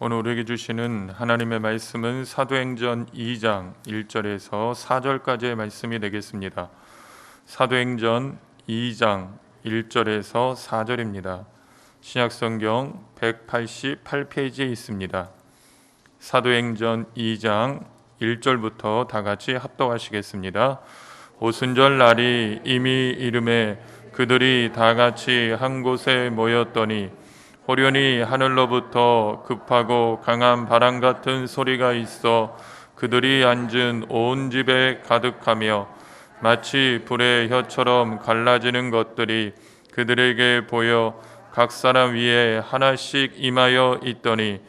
오늘 우리에게 주시는 하나님의 말씀은 사도행전 2장 1절에서 4절까지의 말씀이 되겠습니다. 사도행전 2장 1절에서 4절입니다. 신약성경 188페이지에 있습니다. 사도행전 2장 1절부터 다 같이 합독하시겠습니다. 오순절 날이 이미 이름에 그들이 다 같이 한 곳에 모였더니 호련히 하늘로부터 급하고 강한 바람 같은 소리가 있어 그들이 앉은 온 집에 가득하며 마치 불의 혀처럼 갈라지는 것들이 그들에게 보여 각 사람 위에 하나씩 임하여 있더니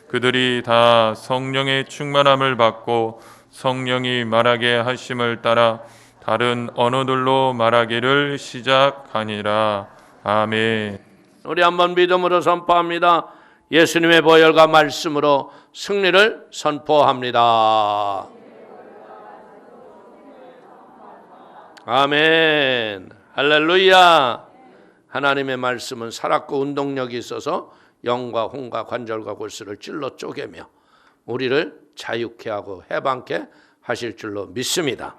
그들이 다 성령의 충만함을 받고 성령이 말하게 하심을 따라 다른 언어들로 말하기를 시작하니라. 아멘. 우리 한번 믿음으로 선포합니다. 예수님의 보혈과 말씀으로 승리를 선포합니다. 아멘. 할렐루야. 하나님의 말씀은 살았고 운동력이 있어서 영과 혼과 관절과 골수를 찔러 쪼개며 우리를 자유케 하고 해방케 하실 줄로 믿습니다.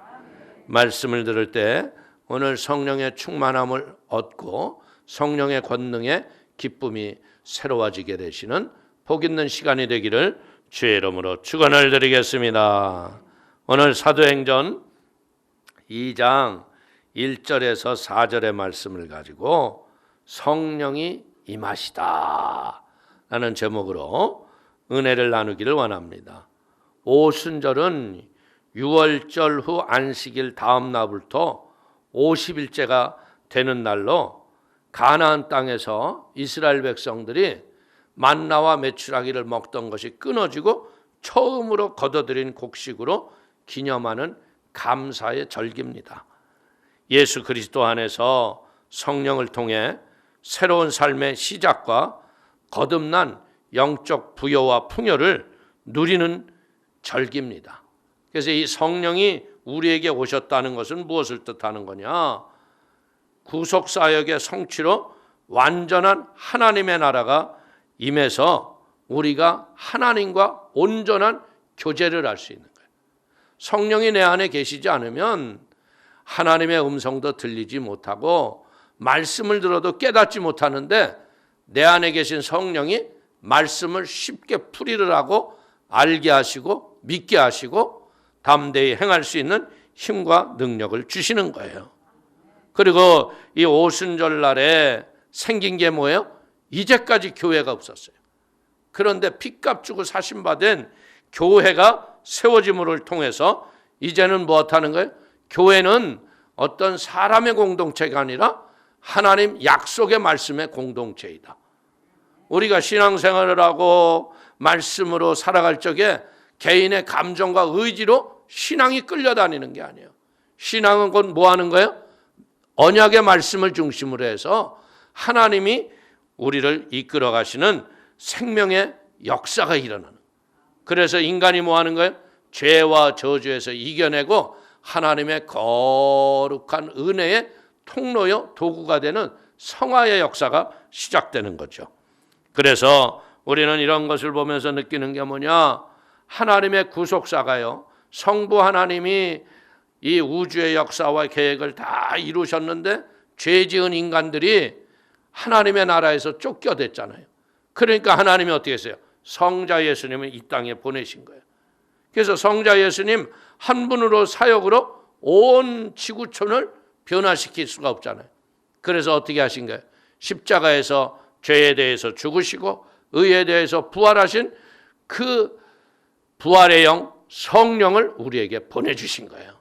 말씀을 들을 때 오늘 성령의 충만함을 얻고 성령의 권능에 기쁨이 새로워지게 되시는 복 있는 시간이 되기를 주의 이름으로 축원을 드리겠습니다. 오늘 사도행전 2장 1절에서 4절의 말씀을 가지고 성령이 임하시다 라는 제목으로 은혜를 나누기를 원합니다. 오순절은 6월절 후 안식일 다음 날부터 50일째가 되는 날로 가나안 땅에서 이스라엘 백성들이 만나와 메추라기를 먹던 것이 끊어지고 처음으로 거둬들인 곡식으로 기념하는 감사의 절기입니다. 예수 그리스도 안에서 성령을 통해 새로운 삶의 시작과 거듭난 영적 부여와 풍요를 누리는 절기입니다. 그래서 이 성령이 우리에게 오셨다는 것은 무엇을 뜻하는 거냐? 구속사역의 성취로 완전한 하나님의 나라가 임해서 우리가 하나님과 온전한 교제를 할 수 있는 거예요. 성령이 내 안에 계시지 않으면 하나님의 음성도 들리지 못하고 말씀을 들어도 깨닫지 못하는데 내 안에 계신 성령이 말씀을 쉽게 풀이를 하고 알게 하시고 믿게 하시고 담대히 행할 수 있는 힘과 능력을 주시는 거예요. 그리고 이 오순절 날에 생긴 게 뭐예요? 이제까지 교회가 없었어요. 그런데 핏값 주고 사신받은 교회가 세워짐을 통해서 이제는 무엇하는 거예요? 교회는 어떤 사람의 공동체가 아니라 하나님 약속의 말씀의 공동체이다. 우리가 신앙생활을 하고 말씀으로 살아갈 적에 개인의 감정과 의지로 신앙이 끌려다니는 게 아니에요. 신앙은 곧 뭐 하는 거예요? 언약의 말씀을 중심으로 해서 하나님이 우리를 이끌어 가시는 생명의 역사가 일어나는. 그래서 인간이 뭐 하는 거예요? 죄와 저주에서 이겨내고 하나님의 거룩한 은혜의 통로요 도구가 되는 성화의 역사가 시작되는 거죠. 그래서 우리는 이런 것을 보면서 느끼는 게 뭐냐? 하나님의 구속사가요, 성부 하나님이 이 우주의 역사와 계획을 다 이루셨는데 죄 지은 인간들이 하나님의 나라에서 쫓겨댔잖아요. 그러니까 하나님이 어떻게 했어요? 성자 예수님을 이 땅에 보내신 거예요. 그래서 성자 예수님 한 분으로 사역으로 온 지구촌을 변화시킬 수가 없잖아요. 그래서 어떻게 하신 거예요? 십자가에서 죄에 대해서 죽으시고 의에 대해서 부활하신 그 부활의 영 성령을 우리에게 보내주신 거예요.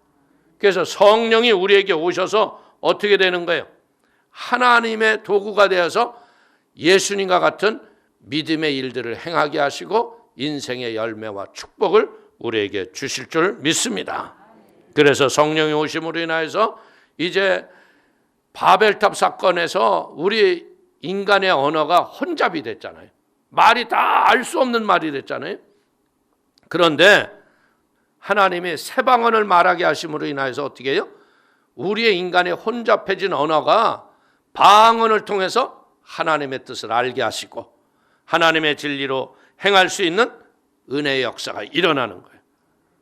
그래서 성령이 우리에게 오셔서 어떻게 되는 거예요? 하나님의 도구가 되어서 예수님과 같은 믿음의 일들을 행하게 하시고 인생의 열매와 축복을 우리에게 주실 줄 믿습니다. 그래서 성령이 오심으로 인하여서 이제 바벨탑 사건에서 우리 인간의 언어가 혼잡이 됐잖아요. 말이 다 알 수 없는 말이 됐잖아요. 그런데 하나님이 새 방언을 말하게 하심으로 인하여서 어떻게 해요? 우리의 인간의 혼잡해진 언어가 방언을 통해서 하나님의 뜻을 알게 하시고 하나님의 진리로 행할 수 있는 은혜의 역사가 일어나는 거예요.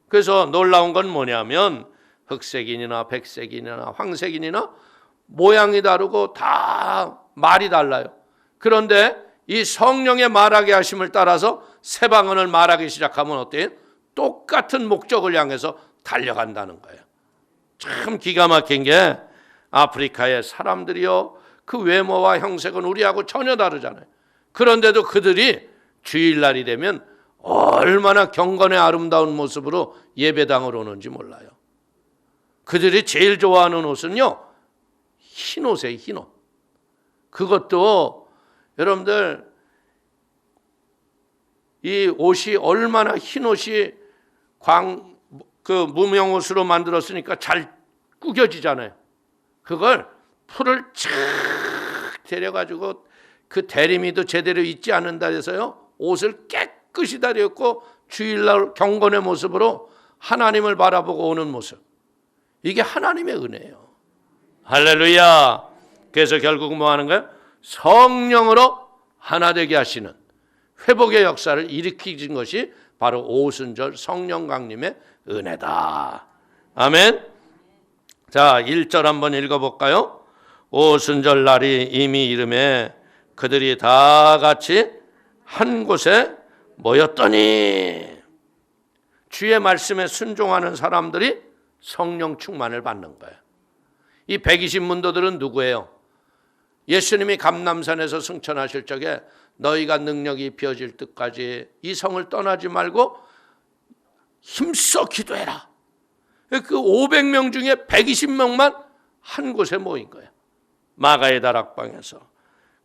그래서 놀라운 건 뭐냐면 흑색인이나 백색인이나 황색인이나 모양이 다르고 다 말이 달라요. 그런데 이 성령의 말하게 하심을 따라서 새 방언을 말하기 시작하면 어때요? 똑같은 목적을 향해서 달려간다는 거예요. 참 기가 막힌 게 아프리카의 사람들이요, 그 외모와 형색은 우리하고 전혀 다르잖아요. 그런데도 그들이 주일날이 되면 얼마나 경건의 아름다운 모습으로 예배당을 오는지 몰라요. 그들이 제일 좋아하는 옷은요, 흰 옷이에요. 흰 옷. 그것도 여러분들 이 옷이 얼마나 흰 옷이 무명옷으로 만들었으니까 잘 구겨지잖아요. 그걸 풀을 착 데려가지고 그 대리미도 제대로 있지 않는다 해서요, 옷을 깨끗이 다렸고 주일날 경건의 모습으로 하나님을 바라보고 오는 모습, 이게 하나님의 은혜예요. 할렐루야. 그래서 결국 뭐 하는 거예요? 성령으로 하나 되게 하시는 회복의 역사를 일으키신 것이 바로 오순절 성령 강림의 은혜다. 아멘. 자, 1절 한번 읽어볼까요? 오순절 날이 이미 이름에 그들이 다 같이 한 곳에 모였더니, 주의 말씀에 순종하는 사람들이 성령 충만을 받는 거예요. 이 120문도들은 누구예요? 예수님이 감람산에서 승천하실 적에 너희가 능력이 입혀질 때까지 이 성을 떠나지 말고 힘써 기도해라. 그 500명 중에 120명만 한 곳에 모인 거예요. 마가의 다락방에서.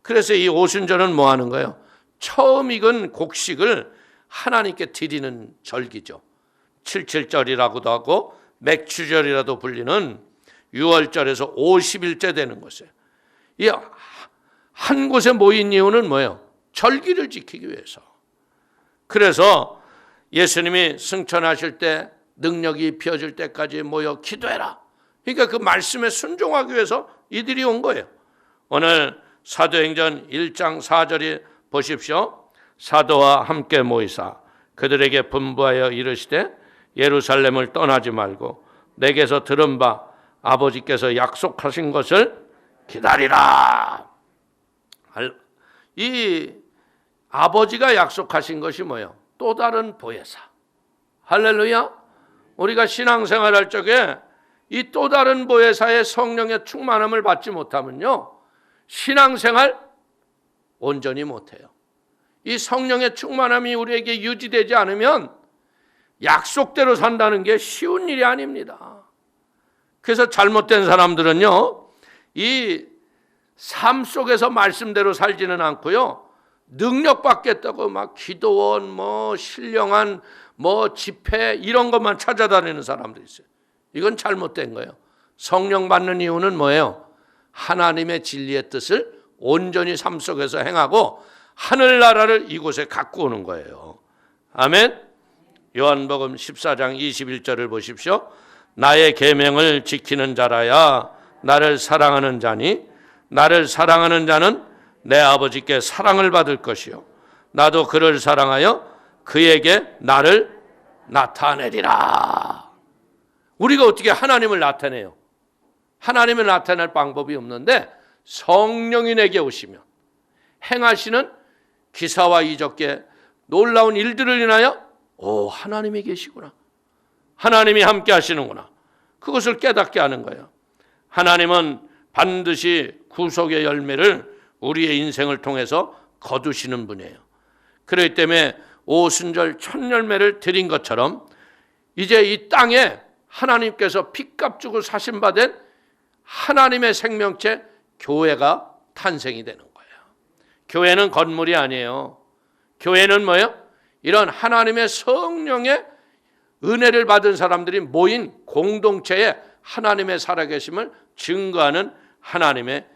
그래서 이 오순절은 뭐 하는 거예요? 처음 익은 곡식을 하나님께 드리는 절기죠. 77절이라고도 하고 맥추절이라도 불리는 6월절에서 50일째 되는 것이에요. 이 한 곳에 모인 이유는 뭐예요? 절기를 지키기 위해서. 그래서 예수님이 승천하실 때 능력이 입혀질 때까지 모여 기도해라. 그러니까 그 말씀에 순종하기 위해서 이들이 온 거예요. 오늘 사도행전 1장 4절에 보십시오. 사도와 함께 모이사 그들에게 분부하여 이르시되 예루살렘을 떠나지 말고 내게서 들은 바 아버지께서 약속하신 것을 기다리라. 이 아버지가 약속하신 것이 뭐예요? 또 다른 보혜사. 할렐루야. 우리가 신앙생활 할 적에 이 또 다른 보혜사의 성령의 충만함을 받지 못하면요, 신앙생활 온전히 못해요. 이 성령의 충만함이 우리에게 유지되지 않으면 약속대로 산다는 게 쉬운 일이 아닙니다. 그래서 잘못된 사람들은요, 이 삶 속에서 말씀대로 살지는 않고요, 능력 받겠다고 막 기도원, 신령한, 집회 이런 것만 찾아다니는 사람들이 있어요. 이건 잘못된 거예요. 성령 받는 이유는 뭐예요? 하나님의 진리의 뜻을 온전히 삶 속에서 행하고 하늘나라를 이곳에 갖고 오는 거예요. 아멘. 요한복음 14장 21절을 보십시오. 나의 계명을 지키는 자라야 나를 사랑하는 자니 나를 사랑하는 자는 내 아버지께 사랑을 받을 것이요 나도 그를 사랑하여 그에게 나를 나타내리라. 우리가 어떻게 하나님을 나타내요? 하나님을 나타낼 방법이 없는데 성령이 내게 오시면 행하시는 기사와 이적계 놀라운 일들을 인하여 하나님이 계시구나, 하나님이 함께 하시는구나, 그것을 깨닫게 하는 거예요. 하나님은 반드시 구속의 열매를 우리의 인생을 통해서 거두시는 분이에요. 그렇기 때문에 오순절 첫 열매를 드린 것처럼 이제 이 땅에 하나님께서 핏값 주고 사신받은 하나님의 생명체 교회가 탄생이 되는 거예요. 교회는 건물이 아니에요. 교회는 뭐예요? 이런 하나님의 성령의 은혜를 받은 사람들이 모인 공동체에 하나님의 살아계심을 증거하는 하나님의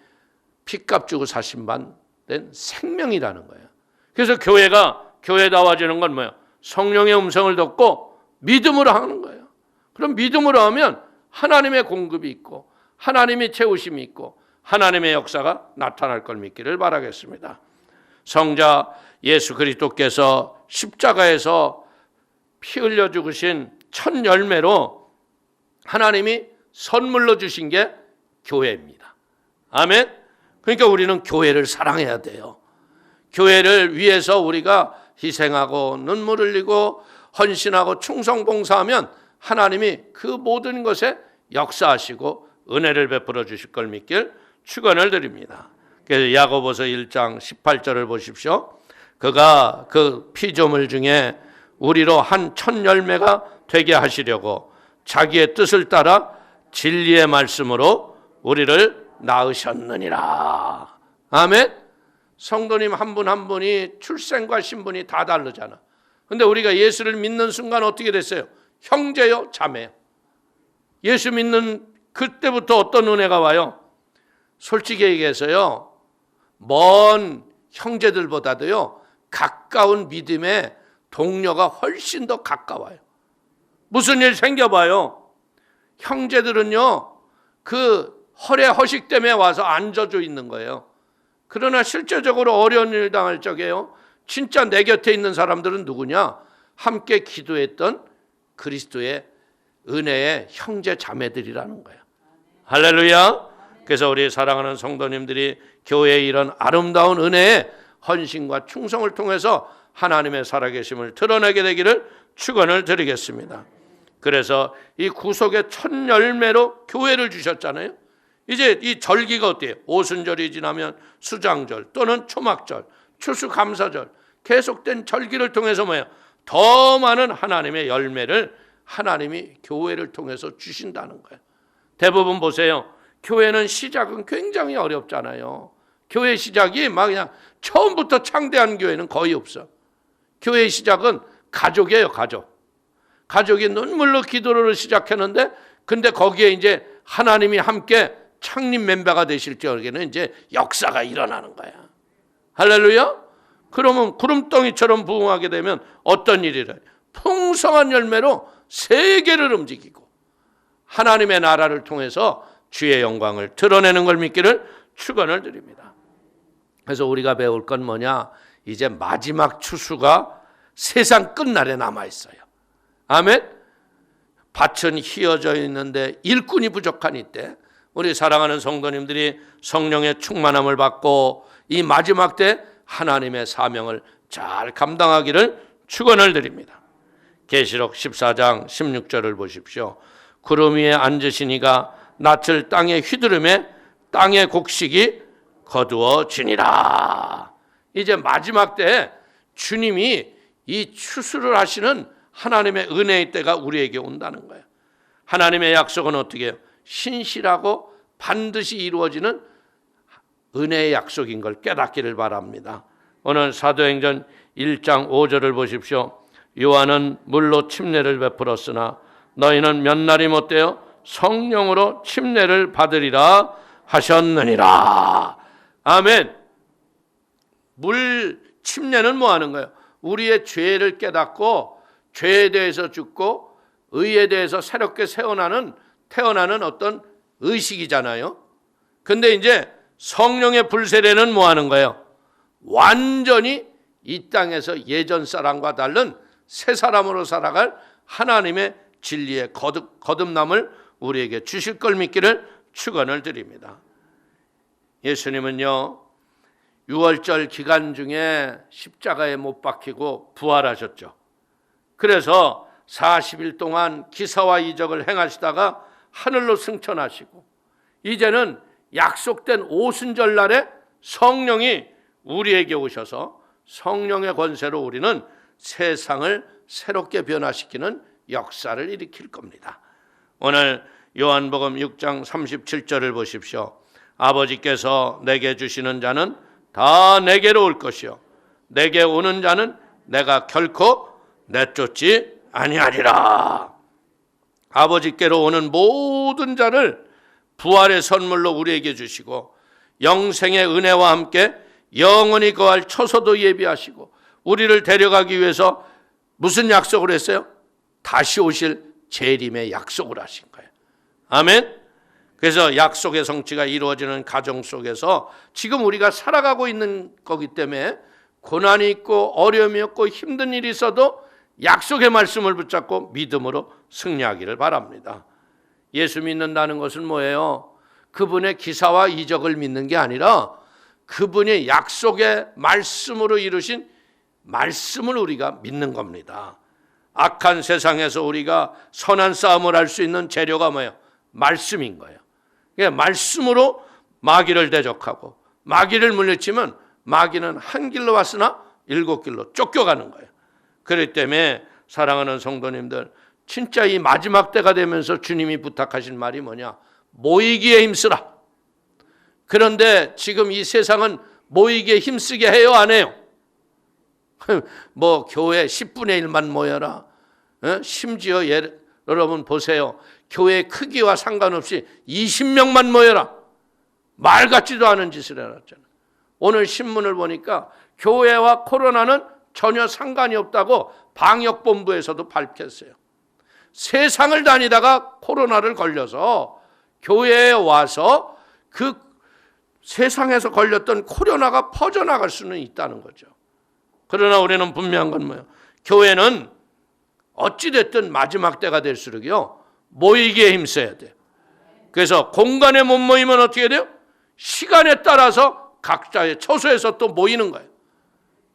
핏값 주고 사신받은 생명이라는 거예요. 그래서 교회가 교회다워지는 건 뭐예요? 성령의 음성을 듣고 믿음으로 하는 거예요. 그럼 믿음으로 하면 하나님의 공급이 있고 하나님의 채우심이 있고 하나님의 역사가 나타날 걸 믿기를 바라겠습니다. 성자 예수 그리스도께서 십자가에서 피 흘려 죽으신 첫 열매로 하나님이 선물로 주신 게 교회입니다. 아멘. 그러니까 우리는 교회를 사랑해야 돼요. 교회를 위해서 우리가 희생하고 눈물 흘리고 헌신하고 충성 봉사하면 하나님이 그 모든 것에 역사하시고 은혜를 베풀어 주실 걸 믿길 축원을 드립니다. 그래서 야고보서 1장 18절을 보십시오. 그가 그 피조물 중에 우리로 한 첫 열매가 되게 하시려고 자기의 뜻을 따라 진리의 말씀으로 우리를 낳으셨느니라. 아멘. 성도님 한 분 한 분이 출생과 신분이 다 다르잖아. 근데 우리가 예수를 믿는 순간 어떻게 됐어요? 형제요, 자매요. 예수 믿는 그때부터 어떤 은혜가 와요? 솔직히 얘기해서요, 먼 형제들보다도요 가까운 믿음의 동료가 훨씬 더 가까워요. 무슨 일 생겨봐요, 형제들은요 그 허례 허식 때문에 와서 앉아져 있는 거예요. 그러나 실제적으로 어려운 일 당할 적에요, 진짜 내 곁에 있는 사람들은 누구냐? 함께 기도했던 그리스도의 은혜의 형제 자매들이라는 거예요. 할렐루야. 그래서 우리 사랑하는 성도님들이 교회의 이런 아름다운 은혜의 헌신과 충성을 통해서 하나님의 살아계심을 드러내게 되기를 축원을 드리겠습니다. 그래서 이 구속의 첫 열매로 교회를 주셨잖아요. 이제 이 절기가 어때요? 오순절이 지나면 수장절 또는 초막절, 추수감사절, 계속된 절기를 통해서 뭐예요? 더 많은 하나님의 열매를 하나님이 교회를 통해서 주신다는 거예요. 대부분 보세요, 교회는 시작은 굉장히 어렵잖아요. 교회 시작이 막 그냥 처음부터 창대한 교회는 거의 없어. 교회 시작은 가족이에요, 가족. 가족이 눈물로 기도를 시작했는데, 근데 거기에 이제 하나님이 함께 창립 멤버가 되실 적에는 이제 역사가 일어나는 거야. 할렐루야. 그러면 구름덩이처럼 부흥하게 되면 어떤 일이래? 풍성한 열매로 세계를 움직이고 하나님의 나라를 통해서 주의 영광을 드러내는 걸 믿기를 축원을 드립니다. 그래서 우리가 배울 건 뭐냐? 이제 마지막 추수가 세상 끝날에 남아 있어요. 아멘. 밭은 휘어져 있는데 일꾼이 부족한 이때 우리 사랑하는 성도님들이 성령의 충만함을 받고 이 마지막 때 하나님의 사명을 잘 감당하기를 축원을 드립니다. 계시록 14장 16절을 보십시오. 구름 위에 앉으시니가 낯을 땅에 휘두르매 땅의 곡식이 거두어지니라. 이제 마지막 때 주님이 이 추수를 하시는 하나님의 은혜의 때가 우리에게 온다는 거예요. 하나님의 약속은 어떻게 해요? 신실하고 반드시 이루어지는 은혜의 약속인 걸 깨닫기를 바랍니다. 오늘 사도행전 1장 5절을 보십시오. 요한은 물로 침례를 베풀었으나 너희는 몇 날이 못되어 성령으로 침례를 받으리라 하셨느니라. 아멘. 물 침례는 뭐 하는 거예요? 우리의 죄를 깨닫고 죄에 대해서 죽고 의에 대해서 새롭게 태어나는 어떤 의식이잖아요. 근데 이제 성령의 불세례는 뭐 하는 거예요? 완전히 이 땅에서 예전 사람과 다른 새 사람으로 살아갈 하나님의 진리의 거듭남을 우리에게 주실 걸 믿기를 축원을 드립니다. 예수님은요 6월절 기간 중에 십자가에 못 박히고 부활하셨죠. 그래서 40일 동안 기사와 이적을 행하시다가 하늘로 승천하시고 이제는 약속된 오순절 날에 성령이 우리에게 오셔서 성령의 권세로 우리는 세상을 새롭게 변화시키는 역사를 일으킬 겁니다. 오늘 요한복음 6장 37절을 보십시오. 아버지께서 내게 주시는 자는 다 내게로 올 것이요 내게 오는 자는 내가 결코 내쫓지 아니하리라. 아버지께로 오는 모든 자를 부활의 선물로 우리에게 주시고 영생의 은혜와 함께 영원히 거할 처소도 예비하시고 우리를 데려가기 위해서 무슨 약속을 했어요? 다시 오실 재림의 약속을 하신 거예요. 아멘. 그래서 약속의 성취가 이루어지는 가정 속에서 지금 우리가 살아가고 있는 거기 때문에 고난이 있고 어려움이 있고 힘든 일이 있어도 약속의 말씀을 붙잡고 믿음으로 승리하기를 바랍니다. 예수 믿는다는 것은 뭐예요? 그분의 기사와 이적을 믿는 게 아니라 그분의 약속의 말씀으로 이루신 말씀을 우리가 믿는 겁니다. 악한 세상에서 우리가 선한 싸움을 할 수 있는 재료가 뭐예요? 말씀인 거예요. 말씀으로 마귀를 대적하고 마귀를 물리치면 마귀는 한 길로 왔으나 7길로 쫓겨가는 거예요. 그렇기 때문에 사랑하는 성도님들, 진짜 이 마지막 때가 되면서 주님이 부탁하신 말이 뭐냐? 모이기에 힘쓰라. 그런데 지금 이 세상은 모이기에 힘쓰게 해요, 안 해요? 뭐 교회 10분의 1만 모여라. 심지어 여러분 보세요. 교회 크기와 상관없이 20명만 모여라. 말 같지도 않은 짓을 해놨잖아요. 오늘 신문을 보니까 교회와 코로나는 전혀 상관이 없다고 방역본부에서도 밝혔어요. 세상을 다니다가 코로나를 걸려서 교회에 와서 그 세상에서 걸렸던 코로나가 퍼져나갈 수는 있다는 거죠. 그러나 우리는 분명한 건 뭐예요? 교회는 어찌됐든 마지막 때가 될수록요 모이기에 힘써야 돼요. 그래서 공간에 못 모이면 어떻게 돼요? 시간에 따라서 각자의 처소에서 또 모이는 거예요.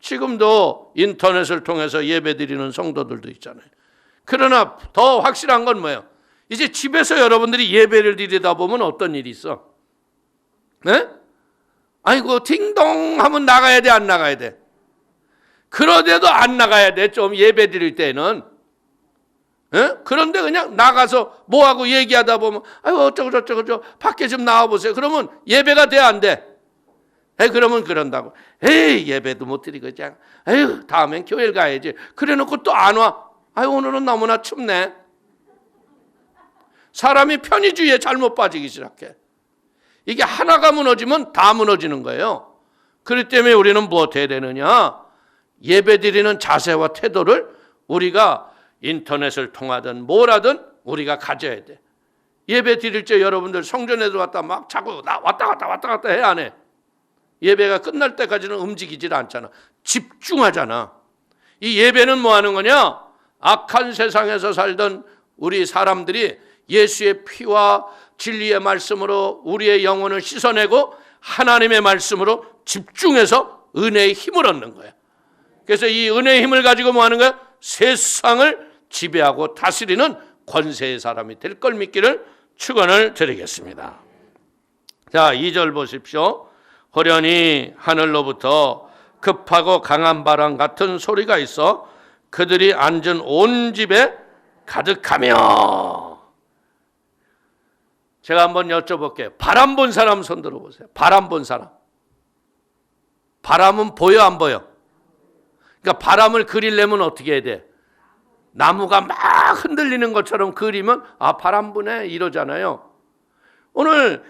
지금도 인터넷을 통해서 예배드리는 성도들도 있잖아요. 그러나 더 확실한 건 뭐예요? 이제 집에서 여러분들이 예배를 드리다 보면 어떤 일이 있어? 네? 아이고 딩동 하면 나가야 돼, 안 나가야 돼? 그러대도 안 나가야 돼. 좀 예배 드릴 때는. 예? 그런데 그냥 나가서 뭐하고 얘기하다 보면 아유 어쩌고 저쩌고 밖에 좀 나와보세요. 그러면 예배가 돼, 안 돼? 그러면 그런다고. 에이 예배도 못 드리고 그냥 에휴 다음엔 교회를 가야지. 그래놓고 또 안 와. 아유 오늘은 너무나 춥네. 사람이 편의주의에 잘못 빠지기 시작해. 이게 하나가 무너지면 다 무너지는 거예요. 그렇기 때문에 우리는 무엇 해야 되느냐? 예배 드리는 자세와 태도를 우리가 인터넷을 통하든 뭐라든 우리가 가져야 돼. 예배 드릴 때 여러분들 성전에 들어갔다 막 자꾸 왔다 갔다 해, 안 해? 예배가 끝날 때까지는 움직이질 않잖아. 집중하잖아. 이 예배는 뭐 하는 거냐? 악한 세상에서 살던 우리 사람들이 예수의 피와 진리의 말씀으로 우리의 영혼을 씻어내고 하나님의 말씀으로 집중해서 은혜의 힘을 얻는 거야. 그래서 이 은혜의 힘을 가지고 뭐 하는 거야? 세상을 지배하고 다스리는 권세의 사람이 될 걸 믿기를 축원을 드리겠습니다. 자, 2절 보십시오. 호련히 하늘로부터 급하고 강한 바람 같은 소리가 있어 그들이 앉은 온 집에 가득하며. 제가 한번 여쭤볼게요. 바람 본 사람 손 들어보세요. 바람 본 사람. 바람은 보여, 안 보여? 그러니까 바람을 그리려면 어떻게 해야 돼? 나무가 막 흔들리는 것처럼 그리면 아 바람 부네 이러잖아요. 오늘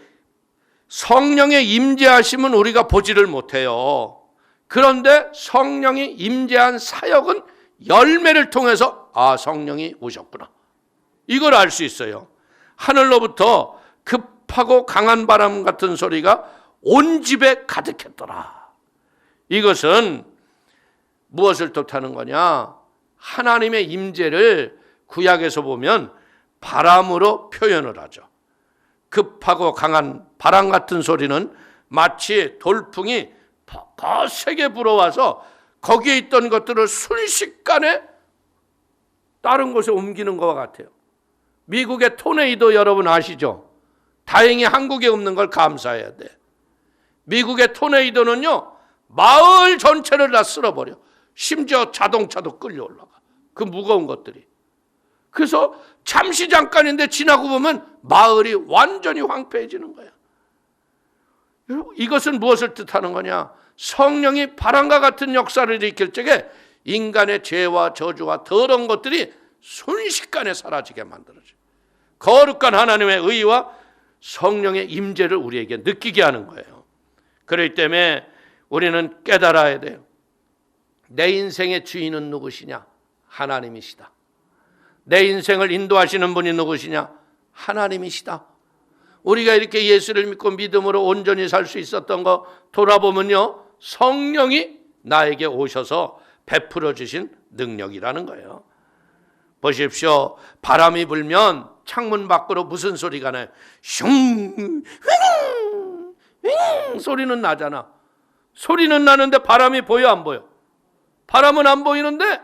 성령의 임재하심은 우리가 보지를 못해요. 그런데 성령이 임재한 사역은 열매를 통해서 아 성령이 오셨구나. 이걸 알 수 있어요. 하늘로부터 급하고 강한 바람 같은 소리가 온 집에 가득했더라. 이것은 무엇을 뜻하는 거냐? 하나님의 임재를 구약에서 보면 바람으로 표현을 하죠. 급하고 강한 바람 같은 소리는 마치 돌풍이 거세게 불어와서 거기에 있던 것들을 순식간에 다른 곳에 옮기는 것과 같아요. 미국의 토네이도 여러분 아시죠? 다행히 한국에 없는 걸 감사해야 돼. 미국의 토네이도는요 마을 전체를 다 쓸어버려. 심지어 자동차도 끌려 올라가. 그 무거운 것들이. 그래서 잠시 잠깐인데 지나고 보면 마을이 완전히 황폐해지는 거야. 이것은 무엇을 뜻하는 거냐? 성령이 바람과 같은 역사를 일으킬 적에 인간의 죄와 저주와 더러운 것들이 순식간에 사라지게 만들어져요. 거룩한 하나님의 의와 성령의 임재를 우리에게 느끼게 하는 거예요. 그렇기 때문에 우리는 깨달아야 돼요. 내 인생의 주인은 누구시냐? 하나님이시다. 내 인생을 인도하시는 분이 누구시냐? 하나님이시다. 우리가 이렇게 예수를 믿고 믿음으로 온전히 살 수 있었던 거 돌아보면요 성령이 나에게 오셔서 베풀어 주신 능력이라는 거예요. 보십시오. 바람이 불면 창문 밖으로 무슨 소리가 나요? 슝, 윙 소리는 나잖아. 소리는 나는데 바람이 보여 안 보여? 바람은 안 보이는데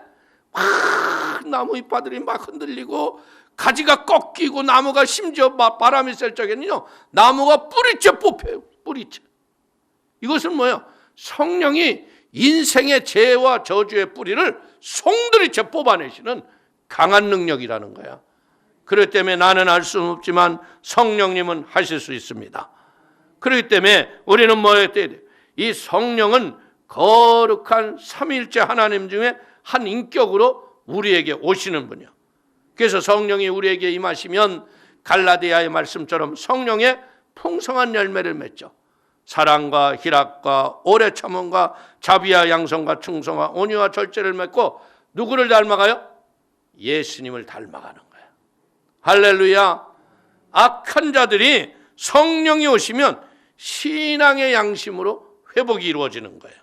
막 나무 잎바들이 막 흔들리고 가지가 꺾이고 나무가 심지어 바람이 셀 적에는요 나무가 뿌리째 뽑혀요. 뿌리째. 이것은 뭐예요? 성령이 인생의 죄와 저주의 뿌리를 송두리째 뽑아내시는 강한 능력이라는 거야. 그렇기 때문에 나는 알 수는 없지만 성령님은 하실 수 있습니다. 그렇기 때문에 우리는 뭐 해야 돼? 이 성령은 거룩한 삼위일체 하나님 중에 한 인격으로 우리에게 오시는 분이요. 그래서 성령이 우리에게 임하시면 갈라디아의 말씀처럼 성령의 풍성한 열매를 맺죠. 사랑과 희락과 오래 참음과 자비와 양성과 충성과 온유와 절제를 맺고 누구를 닮아가요? 예수님을 닮아가는 거예요. 할렐루야. 악한 자들이 성령이 오시면 신앙의 양심으로 회복이 이루어지는 거예요.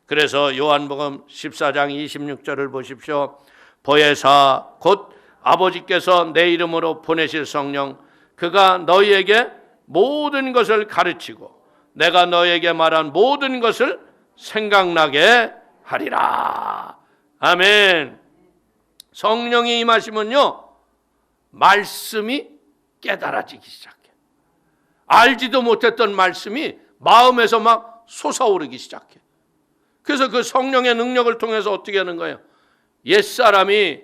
그래서 요한복음 14장 26절을 보십시오. 보혜사 곧 아버지께서 내 이름으로 보내실 성령 그가 너희에게 모든 것을 가르치고 내가 너희에게 말한 모든 것을 생각나게 하리라. 아멘. 성령이 임하시면요 말씀이 깨달아지기 시작해. 알지도 못했던 말씀이 마음에서 막 솟아오르기 시작해. 그래서 그 성령의 능력을 통해서 어떻게 하는 거예요? 옛사람이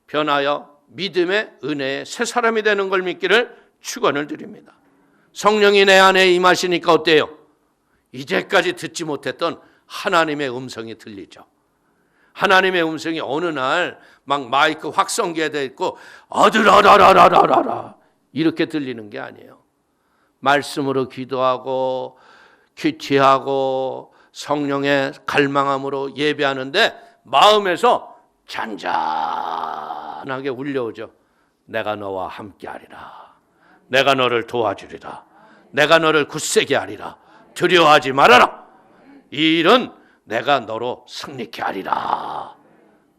변하여 믿음의 은혜의 새 사람이 되는 걸 믿기를 축원을 드립니다. 성령이 내 안에 임하시니까 어때요? 이제까지 듣지 못했던 하나님의 음성이 들리죠. 하나님의 음성이 어느 날 막 마이크 확성기에 있고 아들아라라라라라 이렇게 들리는 게 아니에요. 말씀으로 기도하고 큐티하고 성령의 갈망함으로 예배하는데 마음에서 잔잔하게 울려오죠. 내가 너와 함께하리라. 내가 너를 도와주리라. 내가 너를 굳세게 하리라. 두려워하지 말아라. 이 일은 내가 너로 승리케 하리라.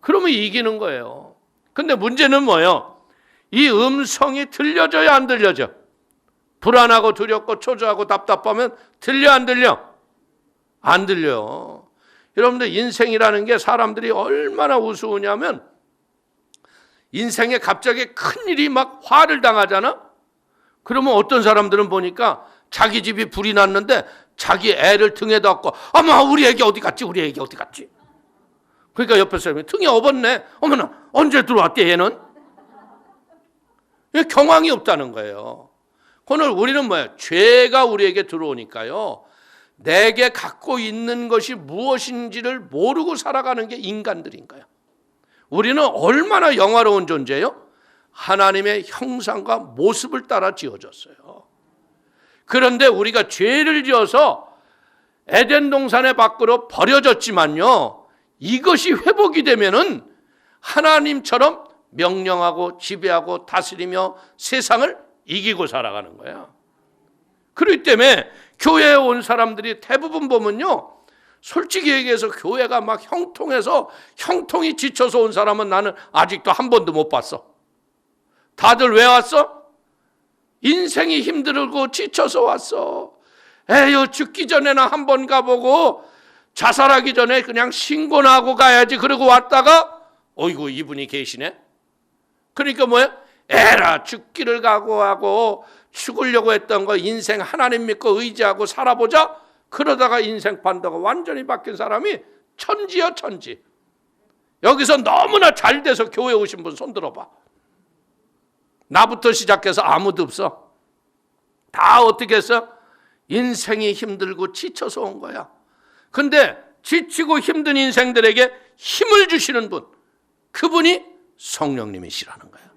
그러면 이기는 거예요. 근데 문제는 뭐예요? 이 음성이 들려져야 안 들려져? 불안하고 두렵고 초조하고 답답하면 들려 안 들려? 안 들려요. 여러분들 인생이라는 게 사람들이 얼마나 우스우냐면 인생에 갑자기 큰일이 막 화를 당하잖아? 그러면 어떤 사람들은 보니까 자기 집이 불이 났는데 자기 애를 등에다 업고 어머 우리 애기 어디 갔지? 우리 애기 어디 갔지? 그러니까 옆에 사람이 등에 업었네. 어머나 언제 들어왔대 얘는? 경황이 없다는 거예요. 오늘 우리는 뭐예요? 죄가 우리에게 들어오니까요. 내게 갖고 있는 것이 무엇인지를 모르고 살아가는 게 인간들인 거예요. 우리는 얼마나 영화로운 존재예요? 하나님의 형상과 모습을 따라 지어졌어요. 그런데 우리가 죄를 지어서 에덴 동산의 밖으로 버려졌지만요. 이것이 회복이 되면은 하나님처럼 명령하고 지배하고 다스리며 세상을 이기고 살아가는 거예요. 그렇기 때문에 교회에 온 사람들이 대부분 보면요. 솔직히 얘기해서 교회가 막 형통해서 형통이 지쳐서 온 사람은 나는 아직도 한 번도 못 봤어. 다들 왜 왔어? 인생이 힘들고 지쳐서 왔어. 에휴 죽기 전에는 한 번 가보고 자살하기 전에 그냥 신고나 하고 가야지. 그러고 왔다가 어이구 이분이 계시네. 그러니까 뭐야? 에라 죽기를 각오하고 죽으려고 했던 거 인생 하나님 믿고 의지하고 살아보자. 그러다가 인생 판도가 완전히 바뀐 사람이 천지야 천지. 여기서 너무나 잘 돼서 교회 오신 분 손 들어봐. 나부터 시작해서 아무도 없어. 다 어떻게 했어? 인생이 힘들고 지쳐서 온 거야. 근데 지치고 힘든 인생들에게 힘을 주시는 분, 그분이 성령님이시라는 거예요.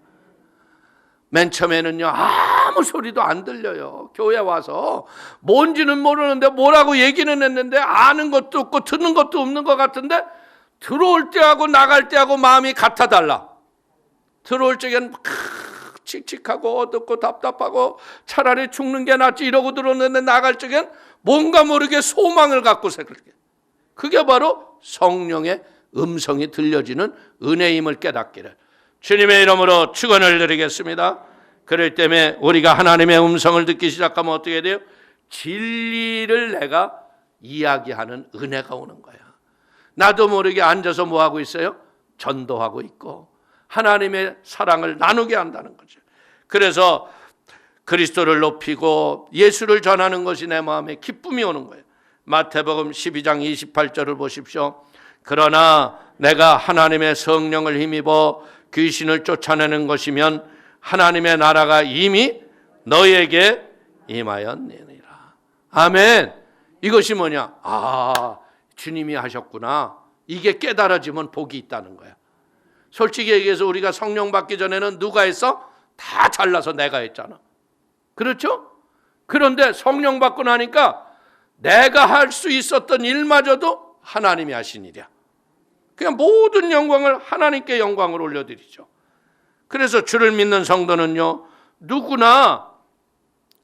맨 처음에는요 아무 소리도 안 들려요. 교회 와서 뭔지는 모르는데 뭐라고 얘기는 했는데 아는 것도 없고 듣는 것도 없는 것 같은데 들어올 때하고 나갈 때하고 마음이 같아 달라. 들어올 적엔 막 칙칙하고 어둡고 답답하고 차라리 죽는 게 낫지 이러고 들어오는데 나갈 적엔 뭔가 모르게 소망을 갖고서 그렇게 그게 바로 성령의 음성이 들려지는 은혜임을 깨닫기를 주님의 이름으로 축원을 드리겠습니다. 그럴 때문에 우리가 하나님의 음성을 듣기 시작하면 어떻게 돼요? 진리를 내가 이야기하는 은혜가 오는 거야. 나도 모르게 앉아서 뭐 하고 있어요? 전도하고 있고 하나님의 사랑을 나누게 한다는 거죠. 그래서 그리스도를 높이고 예수를 전하는 것이 내 마음에 기쁨이 오는 거예요. 마태복음 12장 28절을 보십시오. 그러나 내가 하나님의 성령을 힘입어 귀신을 쫓아내는 것이면 하나님의 나라가 이미 너에게 임하였느니라. 아멘. 이것이 뭐냐? 아, 주님이 하셨구나. 이게 깨달아지면 복이 있다는 거야. 솔직히 얘기해서 우리가 성령 받기 전에는 누가 했어? 다 잘라서 내가 했잖아. 그렇죠? 그런데 성령 받고 나니까 내가 할 수 있었던 일마저도 하나님이 하신 일이야. 그냥 모든 영광을 하나님께 영광을 올려드리죠. 그래서 주를 믿는 성도는요, 누구나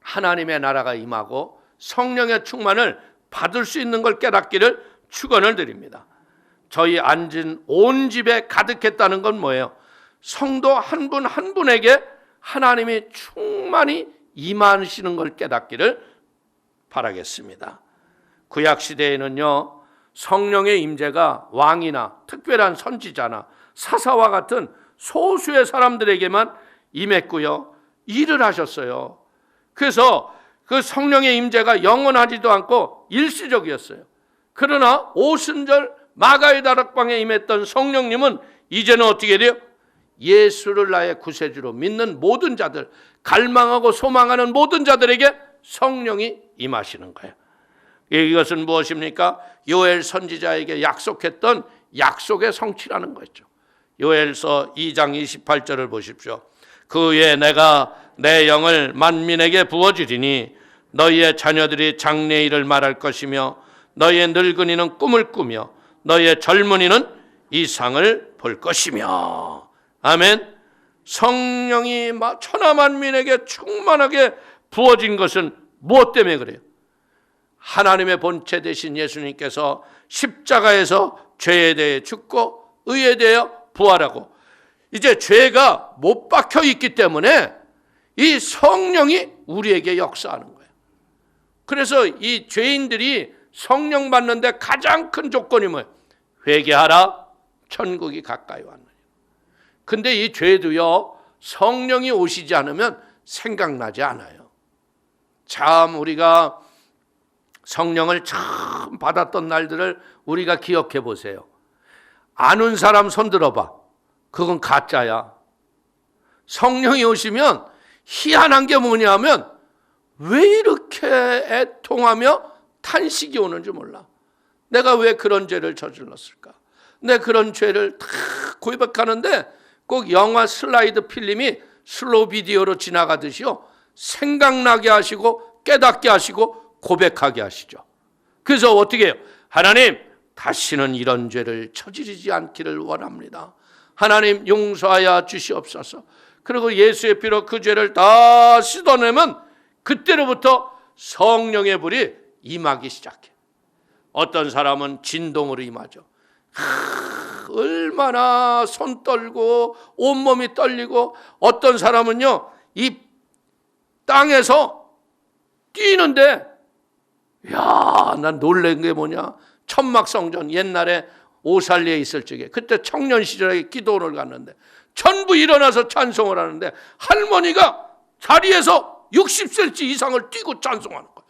하나님의 나라가 임하고 성령의 충만을 받을 수 있는 걸 깨닫기를 축원을 드립니다. 저희 앉은 온 집에 가득했다는 건 뭐예요? 성도 한 분 한 분에게 하나님이 충만히 임하시는 걸 깨닫기를 바라겠습니다. 구약 시대에는요, 성령의 임재가 왕이나 특별한 선지자나 사사와 같은 소수의 사람들에게만 임했고요, 일을 하셨어요. 그래서 그 성령의 임재가 영원하지도 않고 일시적이었어요. 그러나 오순절 마가의 다락방에 임했던 성령님은 이제는 어떻게 돼요? 예수를 나의 구세주로 믿는 모든 자들, 갈망하고 소망하는 모든 자들에게 성령이 임하시는 거예요. 이것은 무엇입니까? 요엘 선지자에게 약속했던 약속의 성취라는 거죠. 요엘서 2장 28절을 보십시오. 그 후에 내가 내 영을 만민에게 부어주리니 너희의 자녀들이 장래의 일을 말할 것이며 너희의 늙은이는 꿈을 꾸며 너희의 젊은이는 이상을 볼 것이며. 아멘. 성령이 천하만민에게 충만하게 부어진 것은 무엇 때문에 그래요? 하나님의 본체 되신 예수님께서 십자가에서 죄에 대해 죽고 의에 대해 부활하고 이제 죄가 못 박혀 있기 때문에 이 성령이 우리에게 역사하는 거예요. 그래서 이 죄인들이 성령 받는데 가장 큰 조건이 뭐예요? 회개하라, 천국이 가까이 왔느니라. 근데 이 죄도요, 성령이 오시지 않으면 생각나지 않아요. 참 우리가 성령을 처음 받았던 날들을 우리가 기억해 보세요. 아는 사람 손 들어봐. 그건 가짜야. 성령이 오시면 희한한 게 뭐냐면 왜 이렇게 애통하며 탄식이 오는지 몰라. 내가 왜 그런 죄를 저질렀을까? 내 그런 죄를 다 고백하는데 꼭 영화 슬라이드 필름이 슬로우 비디오로 지나가듯이요, 생각나게 하시고 깨닫게 하시고 고백하게 하시죠. 그래서 어떻게 해요? 하나님, 다시는 이런 죄를 저지르지 않기를 원합니다. 하나님 용서하여 주시옵소서. 그리고 예수의 피로 그 죄를 다 씻어내면 그때로부터 성령의 불이 임하기 시작해. 어떤 사람은 진동으로 임하죠. 얼마나 손 떨고 온몸이 떨리고, 어떤 사람은요 이 땅에서 뛰는데, 야, 난 놀란 게 뭐냐, 천막성전 옛날에 오살리에 있을 적에 그때 청년 시절에 기도원을 갔는데 전부 일어나서 찬송을 하는데 할머니가 자리에서 60cm 이상을 뛰고 찬송하는 거야.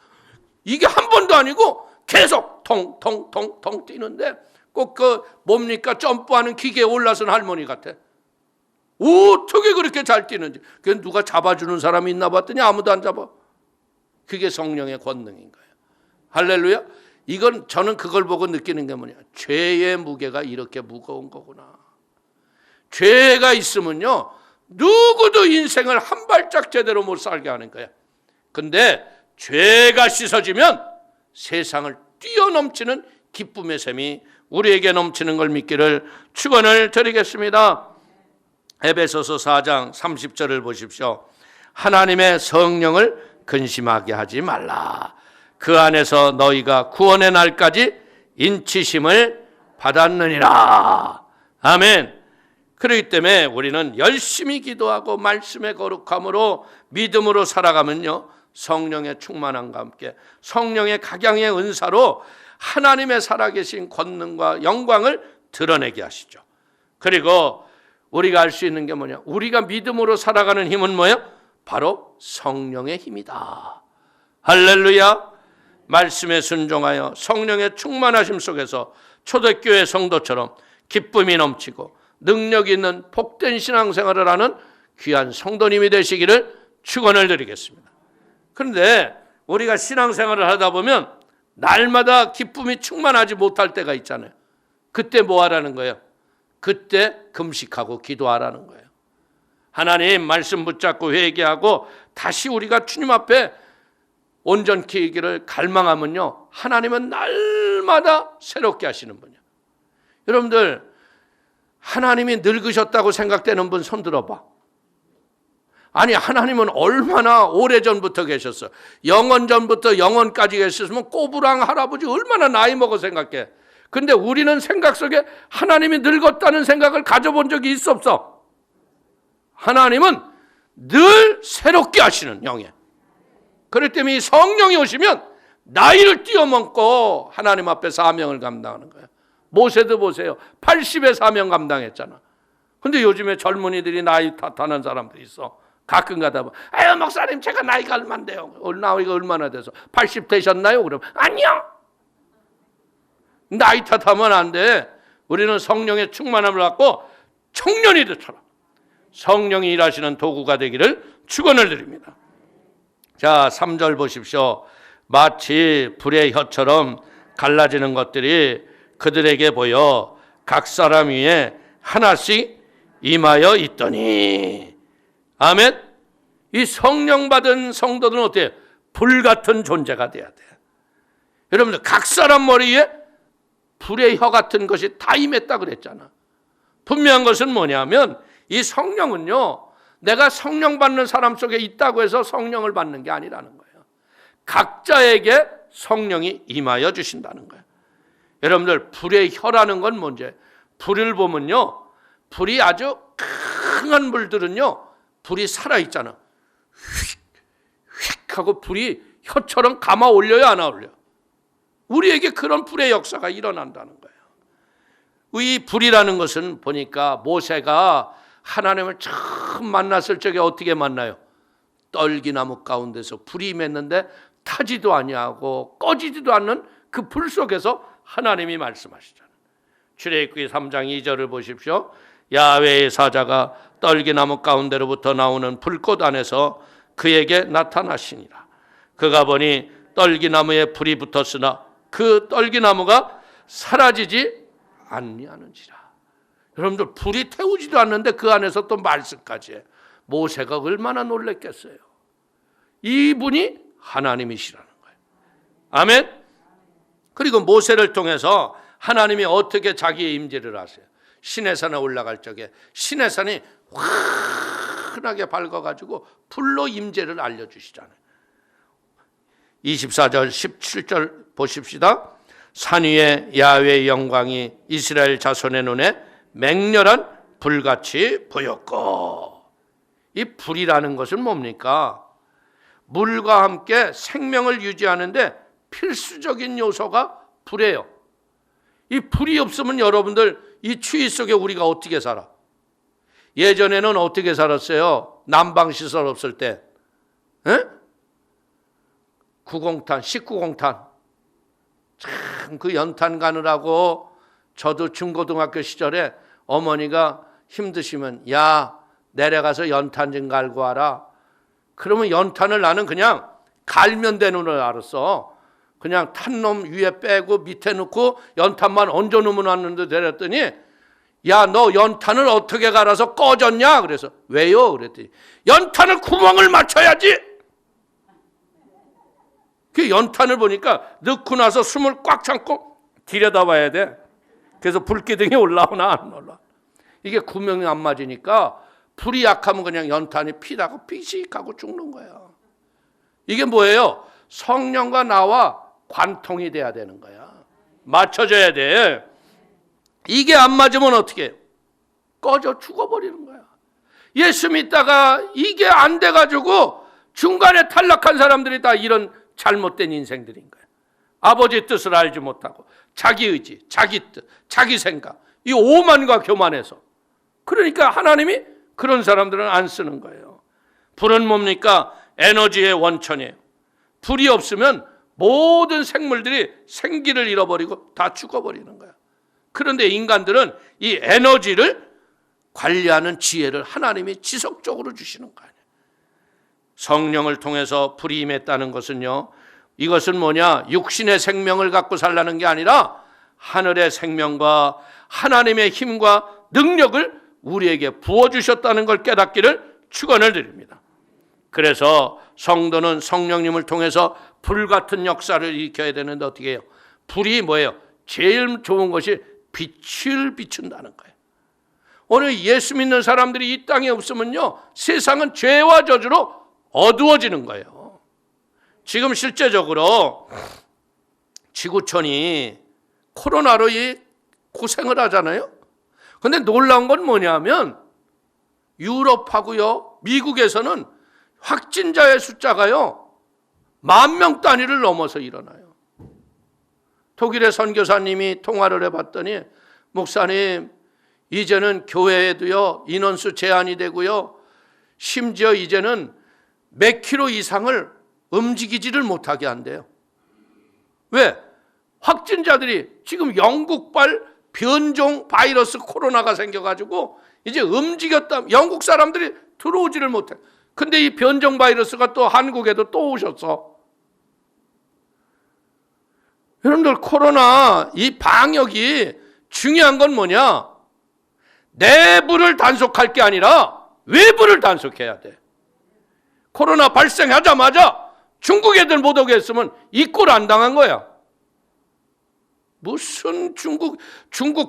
이게 한 번도 아니고 계속 통통통통 뛰는데 꼭 그 뭡니까 점프하는 기계에 올라선 할머니 같아. 어떻게 그렇게 잘 뛰는지. 그 누가 잡아주는 사람이 있나 봤더니 아무도 안 잡아. 그게 성령의 권능인 거예요. 할렐루야. 이건 저는 그걸 보고 느끼는 게 뭐냐, 죄의 무게가 이렇게 무거운 거구나. 죄가 있으면요 누구도 인생을 한 발짝 제대로 못 살게 하는 거야. 근데 죄가 씻어지면 세상을 뛰어넘치는 기쁨의 샘이 우리에게 넘치는 걸 믿기를 축원을 드리겠습니다. 에베소서 4장 30절을 보십시오. 하나님의 성령을 근심하게 하지 말라. 그 안에서 너희가 구원의 날까지 인치심을 받았느니라. 아멘. 그렇기 때문에 우리는 열심히 기도하고 말씀의 거룩함으로 믿음으로 살아가면요, 성령의 충만함과 함께 성령의 각양의 은사로 하나님의 살아계신 권능과 영광을 드러내게 하시죠. 그리고 우리가 알 수 있는 게 뭐냐? 우리가 믿음으로 살아가는 힘은 뭐예요? 바로 성령의 힘이다. 할렐루야. 말씀에 순종하여 성령의 충만하심 속에서 초대교회 성도처럼 기쁨이 넘치고 능력 있는 복된 신앙생활을 하는 귀한 성도님이 되시기를 축원을 드리겠습니다. 그런데 우리가 신앙생활을 하다 보면 날마다 기쁨이 충만하지 못할 때가 있잖아요. 그때 뭐 하라는 거예요? 그때 금식하고 기도하라는 거예요. 하나님 말씀 붙잡고 회개하고 다시 우리가 주님 앞에 온전케 이기를 갈망하면요, 하나님은 날마다 새롭게 하시는 분이에요. 여러분들, 하나님이 늙으셨다고 생각되는 분 손 들어봐. 아니, 하나님은 얼마나 오래전부터 계셨어. 영원전부터 영원까지 계셨으면 꼬부랑 할아버지 얼마나 나이 먹어 생각해. 근데 우리는 생각 속에 하나님이 늙었다는 생각을 가져본 적이 있어 없어? 하나님은 늘 새롭게 하시는 영이에요. 그렇기 때문에 이 성령이 오시면 나이를 뛰어넘고 하나님 앞에 사명을 감당하는 거예요. 모세도 보세요. 80의 사명 감당했잖아. 근데 요즘에 젊은이들이 나이 탓하는 사람들이 있어. 가끔 가다 보면, 아유 목사님 제가 나이가 얼마인데요? 나이가 얼마나 돼서 80 되셨나요? 그러면 아니요. 나이 탓하면 안 돼. 우리는 성령의 충만함을 갖고 청년이들처럼 성령이 일하시는 도구가 되기를 축원을 드립니다. 자, 3절 보십시오. 마치 불의 혀처럼 갈라지는 것들이 그들에게 보여 각 사람 위에 하나씩 임하여 있더니. 아멘. 이 성령 받은 성도들은 어때요? 불 같은 존재가 돼야 돼. 여러분들, 각 사람 머리에 불의 혀 같은 것이 다 임했다 그랬잖아. 분명한 것은 뭐냐면 이 성령은요, 내가 성령 받는 사람 속에 있다고 해서 성령을 받는 게 아니라는 거예요. 각자에게 성령이 임하여 주신다는 거예요. 여러분들, 불의 혀라는 건 뭔지, 불을 보면요, 불이 아주 강한 불들은요, 불이 살아있잖아. 휙휙 하고 불이 혀처럼 감아 올려요, 안 올려요? 우리에게 그런 불의 역사가 일어난다는 거예요. 이 불이라는 것은 보니까 모세가 하나님을 처음 만났을 적에 어떻게 만나요? 떨기나무 가운데서 불이 맺는데 타지도 아니하고 꺼지지도 않는 그 불 속에서 하나님이 말씀하시잖아요. 출애굽기 3장 2절을 보십시오. 야훼의 사자가 떨기나무 가운데로부터 나오는 불꽃 안에서 그에게 나타나시니라. 그가 보니 떨기나무에 불이 붙었으나 그 떨기나무가 사라지지 아니하는지라. 여러분들, 불이 태우지도 않는데 그 안에서 또 말씀까지 해. 모세가 얼마나 놀랬겠어요. 이분이 하나님이시라는 거예요. 아멘. 그리고 모세를 통해서 하나님이 어떻게 자기의 임재를 하세요? 시내산에 올라갈 적에 시내산이 환하게 밝아가지고 불로 임재를 알려주시잖아요. 24절 17절 보십시다. 산 위에 야훼의 영광이 이스라엘 자손의 눈에 맹렬한 불같이 보였고. 이 불이라는 것은 뭡니까? 물과 함께 생명을 유지하는데 필수적인 요소가 불이에요. 이 불이 없으면 여러분들, 이 추위 속에 우리가 어떻게 살아? 예전에는 어떻게 살았어요? 난방시설 없을 때. 에? 9공탄, 19공탄. 참 그 연탄 가느라고 저도 중고등학교 시절에 어머니가 힘드시면, 야, 내려가서 연탄 좀 갈고 와라. 그러면 연탄을 나는 그냥 갈면 되는 줄 알았어. 그냥 탄 놈 위에 빼고 밑에 넣고 연탄만 얹어 놓으면 왔는데 데렸더니, 야, 너 연탄을 어떻게 갈아서 꺼졌냐? 그래서 왜요? 그랬더니 연탄을 구멍을 맞춰야지. 그 연탄을 보니까 넣고 나서 숨을 꽉 참고 들여다봐야 돼. 그래서 불기둥이 올라오나 안 올라. 이게 구멍이 안 맞으니까 불이 약하면 그냥 연탄이 피다가 피식하고 죽는 거야. 이게 뭐예요? 성령과 나와 관통이 돼야 되는 거야. 맞춰져야 돼. 이게 안 맞으면 어떻게 해요? 꺼져 죽어버리는 거야. 예수 믿다가 이게 안 돼가지고 중간에 탈락한 사람들이 다 이런 잘못된 인생들인 거야. 아버지 뜻을 알지 못하고 자기 의지, 자기 뜻, 자기 생각, 이 오만과 교만해서. 그러니까 하나님이 그런 사람들은 안 쓰는 거예요. 불은 뭡니까? 에너지의 원천이에요. 불이 없으면 모든 생물들이 생기를 잃어버리고 다 죽어버리는 거야. 그런데 인간들은 이 에너지를 관리하는 지혜를 하나님이 지속적으로 주시는 거 아니에요. 성령을 통해서 불이 임했다는 것은요, 이것은 뭐냐? 육신의 생명을 갖고 살라는 게 아니라 하늘의 생명과 하나님의 힘과 능력을 우리에게 부어주셨다는 걸 깨닫기를 축원을 드립니다. 그래서 성도는 성령님을 통해서 불같은 역사를 일으켜야 되는데 어떻게 해요? 불이 뭐예요? 제일 좋은 것이 빛을 비춘다는 거예요. 오늘 예수 믿는 사람들이 이 땅에 없으면요, 세상은 죄와 저주로 어두워지는 거예요. 지금 실제적으로 지구촌이 코로나로 이 고생을 하잖아요. 근데 놀라운 건 뭐냐면 유럽하고요, 미국에서는 확진자의 숫자가요 10,000명 단위를 넘어서 일어나요. 독일의 선교사님이 통화를 해봤더니, 목사님, 이제는 교회에도요 인원수 제한이 되고요, 심지어 이제는 몇 킬로 이상을 움직이지를 못하게 한대요. 왜? 확진자들이 지금 영국발 변종 바이러스 코로나가 생겨가지고 이제 움직였다, 영국 사람들이 들어오지를 못해. 근데 이 변종 바이러스가 또 한국에도 또 오셨어. 여러분들, 코로나 이 방역이 중요한 건 뭐냐? 내부를 단속할 게 아니라 외부를 단속해야 돼. 코로나 발생하자마자 중국 애들 못 오게 했으면 이 꼴 안 당한 거야. 무슨 중국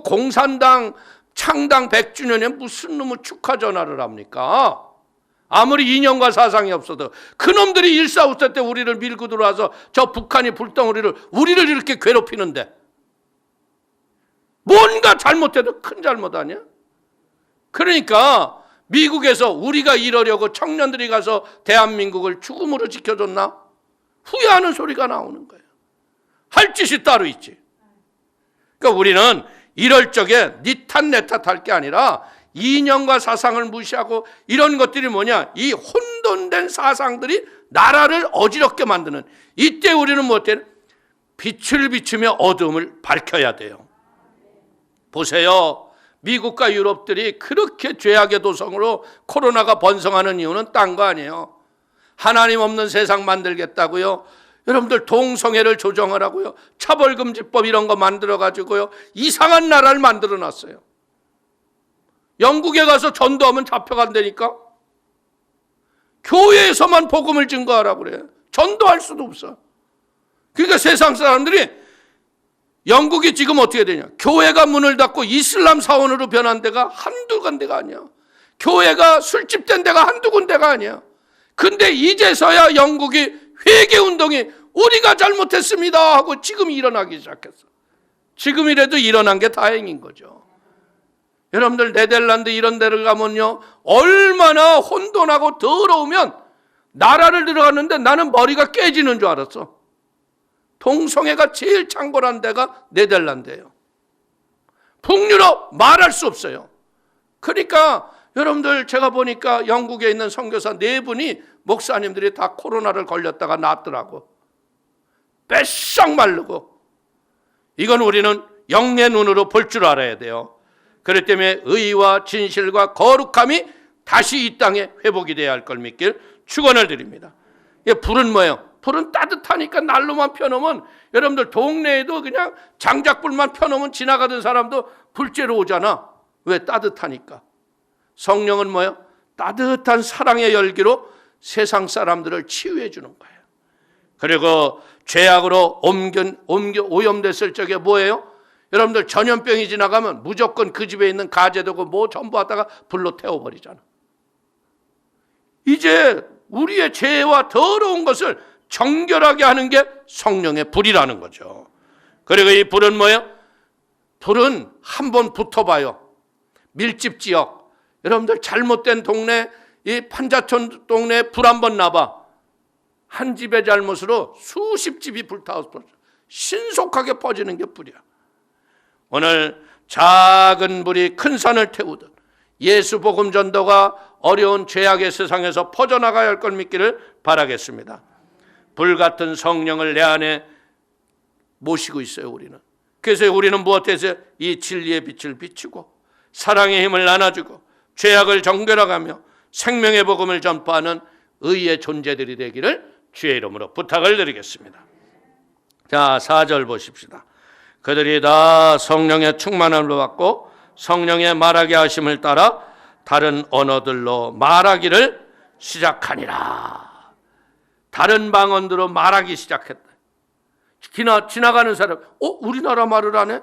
공산당 창당 100주년에 무슨 놈의 축하 전화를 합니까? 아무리 이념과 사상이 없어도 그놈들이 1.4.5세 때 우리를 밀고 들어와서 저 북한이 불덩어리를 우리를 이렇게 괴롭히는데 뭔가 잘못해도 큰 잘못 아니야? 그러니까 미국에서 우리가 이러려고 청년들이 가서 대한민국을 죽음으로 지켜줬나? 후회하는 소리가 나오는 거예요. 할 짓이 따로 있지. 그러니까 우리는 이럴 적에 니 탓 내 탓 할 게 아니라 이념과 사상을 무시하고 이런 것들이 뭐냐? 이 혼돈된 사상들이 나라를 어지럽게 만드는, 이때 우리는 뭐 어때요? 빛을 비추며 어둠을 밝혀야 돼요. 보세요. 미국과 유럽들이 그렇게 죄악의 도성으로 코로나가 번성하는 이유는 딴 거 아니에요. 하나님 없는 세상 만들겠다고요. 여러분들 동성애를 조정하라고요. 차별금지법 이런 거 만들어가지고요. 이상한 나라를 만들어놨어요. 영국에 가서 전도하면 잡혀간다니까. 교회에서만 복음을 증거하라고 그래요. 전도할 수도 없어. 그러니까 세상 사람들이, 영국이 지금 어떻게 되냐? 교회가 문을 닫고 이슬람 사원으로 변한 데가 한두 군데가 아니야. 교회가 술집 된 데가 한두 군데가 아니야. 근데 이제서야 영국이 회개운동이 우리가 잘못했습니다 하고 지금 일어나기 시작했어. 지금이라도 일어난 게 다행인 거죠. 여러분들, 네덜란드 이런 데를 가면요, 얼마나 혼돈하고 더러우면 나라를 들어갔는데 나는 머리가 깨지는 줄 알았어. 동성애가 제일 창궐한 데가 네덜란드예요. 북유럽 말할 수 없어요. 그러니까 여러분들, 제가 보니까 영국에 있는 선교사 4분이 목사님들이 다 코로나를 걸렸다가 낫더라고. 뺏싹 마르고. 이건 우리는 영의 눈으로 볼 줄 알아야 돼요. 그렇기 때문에 의와 진실과 거룩함이 다시 이 땅에 회복이 돼야 할 걸 믿길 축원을 드립니다. 불은 뭐예요? 불은 따뜻하니까 난로만 펴놓으면, 여러분들 동네에도 그냥 장작불만 펴놓으면 지나가던 사람도 불쬐러 오잖아. 왜? 따뜻하니까. 성령은 뭐예요? 따뜻한 사랑의 열기로 세상 사람들을 치유해 주는 거예요. 그리고 죄악으로 오염됐을 적에 뭐예요? 여러분들, 전염병이 지나가면 무조건 그 집에 있는 가재도고 뭐 전부 갖다가 불로 태워버리잖아. 이제 우리의 죄와 더러운 것을 정결하게 하는 게 성령의 불이라는 거죠. 그리고 이 불은 뭐예요? 불은 한번 붙어봐요. 밀집 지역, 여러분들 잘못된 동네, 이 판자촌 동네에 불 한번 나봐. 한 집의 잘못으로 수십 집이 불타서 신속하게 퍼지는 게 불이야. 오늘 작은 불이 큰 산을 태우듯 예수 복음 전도가 어려운 죄악의 세상에서 퍼져나가야 할 걸 믿기를 바라겠습니다. 불같은 성령을 내 안에 모시고 있어요, 우리는. 그래서 우리는 무엇에서 이 진리의 빛을 비추고 사랑의 힘을 나눠주고 죄악을 정결하가며 생명의 복음을 전파하는 의의 존재들이 되기를 주의 이름으로 부탁을 드리겠습니다. 자, 4절 보십시다. 그들이 다 성령의 충만함을 받고 성령의 말하게 하심을 따라 다른 언어들로 말하기를 시작하니라. 다른 방언들로 말하기 시작했다. 지나가는 사람, 우리나라 말을 하네?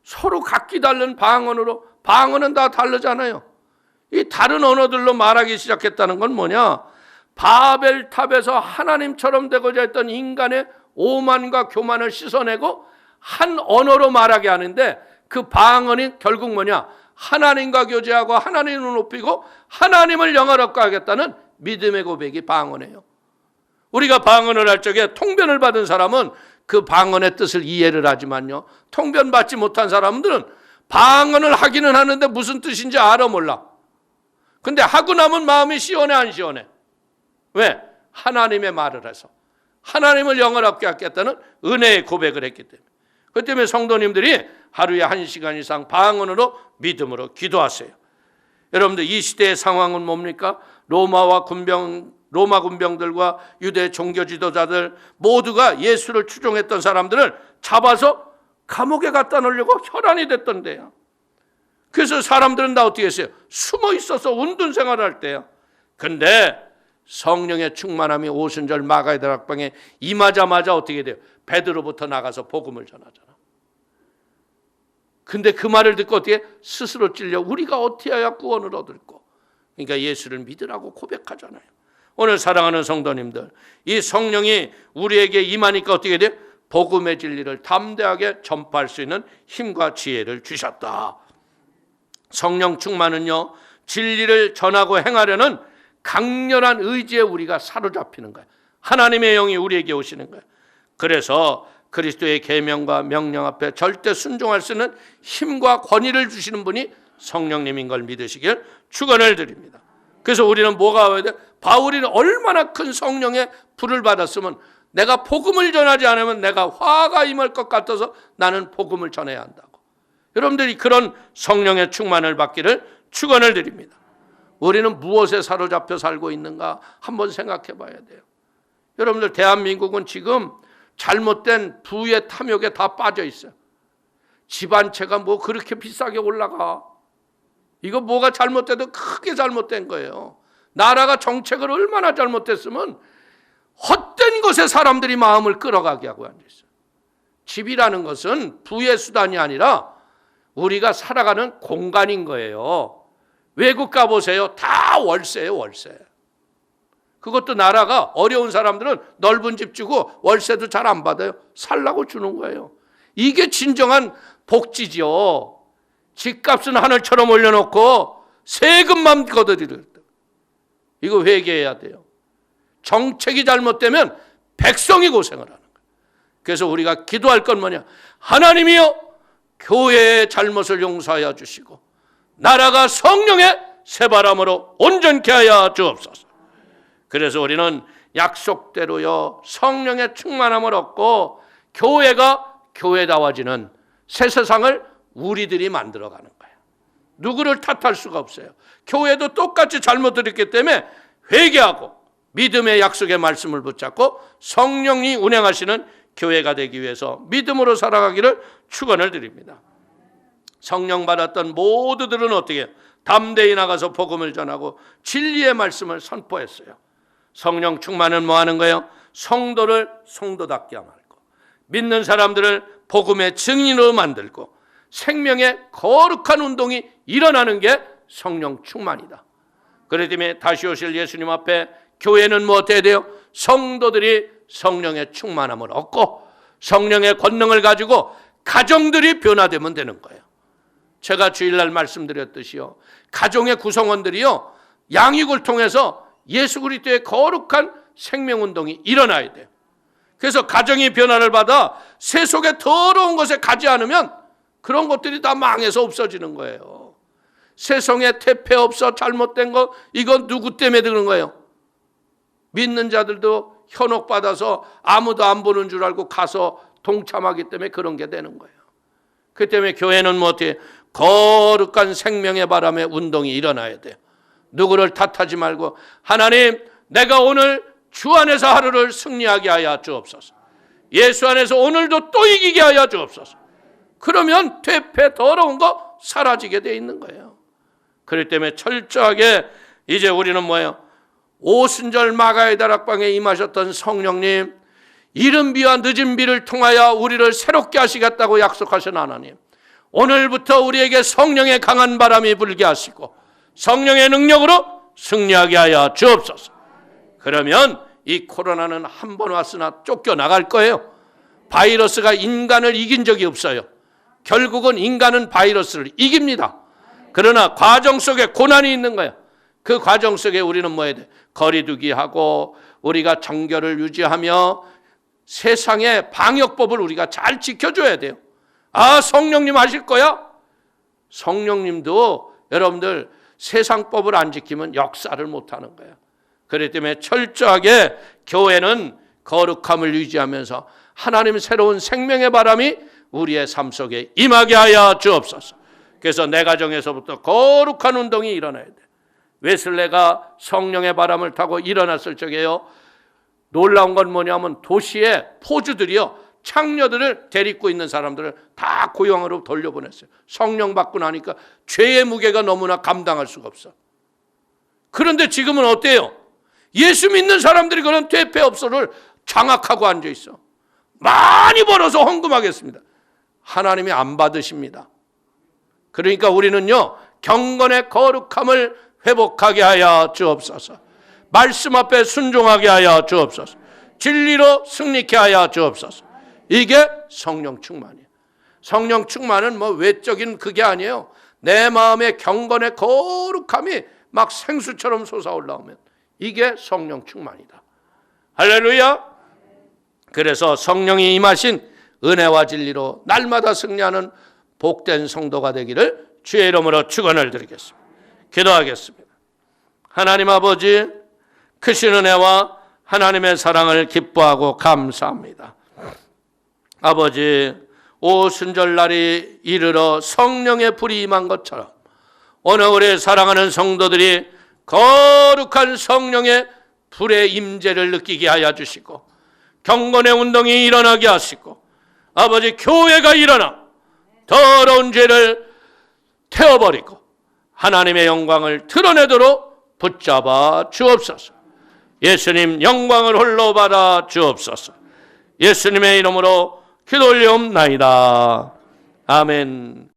서로 각기 다른 방언으로, 방언은 다 다르잖아요. 이 다른 언어들로 말하기 시작했다는 건 뭐냐? 바벨탑에서 하나님처럼 되고자 했던 인간의 오만과 교만을 씻어내고 한 언어로 말하게 하는데, 그 방언이 결국 뭐냐? 하나님과 교제하고 하나님을 높이고 하나님을 영화롭게 하겠다는 믿음의 고백이 방언이에요. 우리가 방언을 할 적에 통변을 받은 사람은 그 방언의 뜻을 이해를 하지만요, 통변 받지 못한 사람들은 방언을 하기는 하는데 무슨 뜻인지 알아 몰라. 근데 하고 나면 마음이 시원해 안 시원해? 왜? 하나님의 말을 해서 하나님을 영화롭게 하겠다는 은혜의 고백을 했기 때문에. 그 때문에 성도님들이 하루에 1시간 이상 방언으로 믿음으로 기도하세요. 여러분들, 이 시대의 상황은 뭡니까? 로마 군병들과 유대 종교 지도자들 모두가 예수를 추종했던 사람들을 잡아서 감옥에 갖다 놓으려고 혈안이 됐던데요. 그래서 사람들은 다 어떻게 했어요? 숨어 있어서 운둔 생활을 할 때요. 근데 성령의 충만함이 오순절 마가의 다락방에 임하자마자 어떻게 돼요? 베드로부터 나가서 복음을 전하잖아. 근데 그 말을 듣고 어떻게 스스로 찔려 우리가 어떻게 해야 구원을 얻을꼬? 그러니까 예수를 믿으라고 고백하잖아요. 오늘 사랑하는 성도님들, 이 성령이 우리에게 임하니까 어떻게 돼요? 복음의 진리를 담대하게 전파할 수 있는 힘과 지혜를 주셨다. 성령 충만은요, 진리를 전하고 행하려는 강렬한 의지에 우리가 사로잡히는 거예요. 하나님의 영이 우리에게 오시는 거예요. 그래서 그리스도의 계명과 명령 앞에 절대 순종할 수 있는 힘과 권위를 주시는 분이 성령님인 걸 믿으시길 축원을 드립니다. 그래서 우리는 뭐가 와야 돼? 바울이는 얼마나 큰 성령의 불을 받았으면 내가 복음을 전하지 않으면 내가 화가 임할 것 같아서 나는 복음을 전해야 한다고. 여러분들이 그런 성령의 충만을 받기를 축원을 드립니다. 우리는 무엇에 사로잡혀 살고 있는가 한번 생각해 봐야 돼요. 여러분들, 대한민국은 지금 잘못된 부의 탐욕에 다 빠져 있어요. 집 한 채가 뭐 그렇게 비싸게 올라가. 이거 뭐가 잘못돼도 크게 잘못된 거예요. 나라가 정책을 얼마나 잘못했으면 헛된 것에 사람들이 마음을 끌어가게 하고 앉아있어요. 집이라는 것은 부의 수단이 아니라 우리가 살아가는 공간인 거예요. 외국 가보세요. 다 월세예요, 월세. 그것도 나라가 어려운 사람들은 넓은 집 주고 월세도 잘 안 받아요. 살라고 주는 거예요. 이게 진정한 복지죠. 집값은 하늘처럼 올려놓고 세금만 걷어들일 때. 이거 회개해야 돼요. 정책이 잘못되면 백성이 고생을 하는 거예요. 그래서 우리가 기도할 건 뭐냐? 하나님이여, 교회의 잘못을 용서하여 주시고 나라가 성령의 새바람으로 온전케 하여 주옵소서. 그래서 우리는 약속대로요, 성령의 충만함을 얻고 교회가 교회다워지는 새 세상을 우리들이 만들어가는 거예요. 누구를 탓할 수가 없어요. 교회도 똑같이 잘못을 했기 때문에 회개하고 믿음의 약속의 말씀을 붙잡고 성령이 운행하시는 교회가 되기 위해서 믿음으로 살아가기를 축원을 드립니다. 성령 받았던 모두들은 어떻게 해요? 담대히 나가서 복음을 전하고 진리의 말씀을 선포했어요. 성령 충만은 뭐 하는 거예요? 성도를 성도답게 말고 믿는 사람들을 복음의 증인으로 만들고 생명의 거룩한 운동이 일어나는 게 성령 충만이다. 그렇기 때문에 다시 오실 예수님 앞에 교회는 뭐 어때야 돼요? 성도들이 성령의 충만함을 얻고 성령의 권능을 가지고 가정들이 변화되면 되는 거예요. 제가 주일날 말씀드렸듯이요, 가정의 구성원들이요, 양육을 통해서 예수 그리스도의 거룩한 생명운동이 일어나야 돼요. 그래서 가정이 변화를 받아 세속의 더러운 것에 가지 않으면 그런 것들이 다 망해서 없어지는 거예요. 세상에 태폐 없어 잘못된 거, 이건 누구 때문에 그런 거예요? 믿는 자들도 현혹받아서 아무도 안 보는 줄 알고 가서 동참하기 때문에 그런 게 되는 거예요. 그 때문에 교회는 뭐 어떻게 거룩한 생명의 바람에 운동이 일어나야 돼요. 누구를 탓하지 말고, 하나님, 내가 오늘 주 안에서 하루를 승리하게 하여 주옵소서. 예수 안에서 오늘도 또 이기게 하여 주옵소서. 그러면 퇴폐 더러운 거 사라지게 돼 있는 거예요. 그렇기 때문에 철저하게 이제 우리는 뭐예요? 오순절 마가의 다락방에 임하셨던 성령님, 이른 비와 늦은 비를 통하여 우리를 새롭게 하시겠다고 약속하신 하나님, 오늘부터 우리에게 성령의 강한 바람이 불게 하시고 성령의 능력으로 승리하게 하여 주옵소서. 그러면 이 코로나는 한 번 왔으나 쫓겨나갈 거예요. 바이러스가 인간을 이긴 적이 없어요. 결국은 인간은 바이러스를 이깁니다. 그러나 과정 속에 고난이 있는 거예요. 그 과정 속에 우리는 뭐 해야 돼? 거리두기 하고 우리가 정결을 유지하며 세상의 방역법을 우리가 잘 지켜줘야 돼요. 아, 성령님 하실 거야? 성령님도 여러분들 세상법을 안 지키면 역사를 못하는 거예요. 그렇기 때문에 철저하게 교회는 거룩함을 유지하면서 하나님의 새로운 생명의 바람이 우리의 삶 속에 임하게 하여 주옵소서. 그래서 내 가정에서부터 거룩한 운동이 일어나야 돼. 웨슬레가 성령의 바람을 타고 일어났을 적에요, 놀라운 건 뭐냐면 도시의 포주들이요, 창녀들을 데리고 있는 사람들을 다 고향으로 돌려보냈어요. 성령 받고 나니까 죄의 무게가 너무나 감당할 수가 없어. 그런데 지금은 어때요? 예수 믿는 사람들이 그런 퇴폐업소를 장악하고 앉아 있어. 많이 벌어서 헌금하겠습니다. 하나님이 안 받으십니다. 그러니까 우리는요, 경건의 거룩함을 회복하게 하여 주옵소서. 말씀 앞에 순종하게 하여 주옵소서. 진리로 승리케 하여 주옵소서. 이게 성령 충만이에요. 성령 충만은 뭐 외적인 그게 아니에요. 내 마음의 경건의 거룩함이 막 생수처럼 솟아올라오면 이게 성령 충만이다. 할렐루야. 그래서 성령이 임하신 은혜와 진리로 날마다 승리하는 복된 성도가 되기를 주의 이름으로 축원을 드리겠습니다. 기도하겠습니다. 하나님 아버지, 크신 은혜와 하나님의 사랑을 기뻐하고 감사합니다. 아버지, 오순절날이 이르러 성령의 불이 임한 것처럼 오늘 우리 사랑하는 성도들이 거룩한 성령의 불의 임재를 느끼게 하여 주시고 경건의 운동이 일어나게 하시고, 아버지, 교회가 일어나 더러운 죄를 태워버리고 하나님의 영광을 드러내도록 붙잡아 주옵소서. 예수님 영광을 홀로 받아 주옵소서. 예수님의 이름으로 기도 올리옵나이다. 아멘.